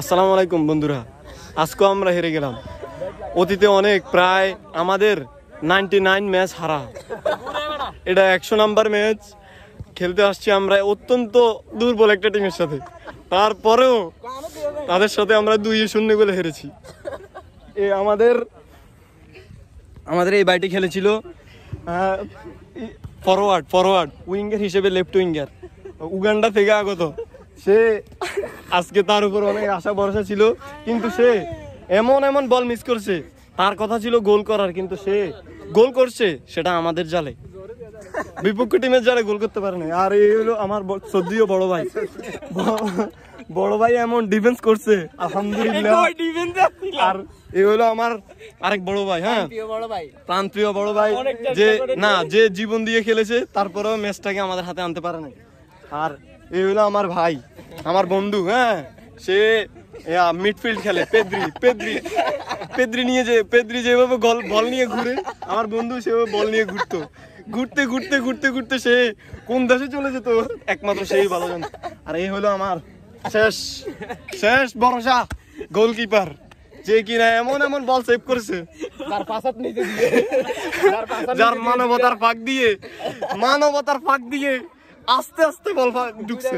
আসসালামু আলাইকুম বন্ধুরা, আজকেও আমরা হেরে গেলাম। অতীতে অনেক প্রায় আমাদের 99 ম্যাচ হারা, এটা 100 নাম্বার ম্যাচ খেলতে আসছি আমরা অত্যন্ত দুর্বল একটা টিমের সাথে। তারপরেও তাদের সাথে আমরা 2-0 গোলে হেরেছি। আমাদের এই বাইটি খেলেছিল ফরওয়ার্ড উইঙ্গার হিসেবে, লেফট উইঙ্গার, উগান্ডা থেকে আগত। সে আজকে তার উপর অনেক আশা ভরসা ছিল, কিন্তু সে এমন বল মিস করছে। তার কথা ছিল গোল করার, কিন্তু সে গোল করছে সেটা আমাদের জালে, বিপক্ষ টিমের জালে গোল করতে পারে না। আর এই হলো আমার শ্রদ্ধেয় বড় ভাই এমন ডিফেন্স করছে আলহামদুলিল্লাহ। আর এই হলো আমার আরেক বড় ভাই, হ্যাঁ প্রাণপ্রিয় বড় ভাই, যে জীবন দিয়ে খেলেছে, তারপরেও ম্যাচটাকে আমাদের হাতে আনতে পারে না। আর এই হলো আমার ভাই, আমার বন্ধু, হ্যাঁ সে মিডফিল্ড খেলে, পেদ্রি যেভাবে বল নিয়ে ঘুরে, আমার বন্ধু সেভাবে বল নিয়ে ঘুরতে সে কোন দেশে চলে যেত একমাত্র সেই ভালো জানে। আর এই হলো আমার শেষ ভরসা গোলকিপার, যে কিনা এমন বল সেভ করেছে, যার মানবতার ফাঁক দিয়ে আস্তে বল ঢুকছে।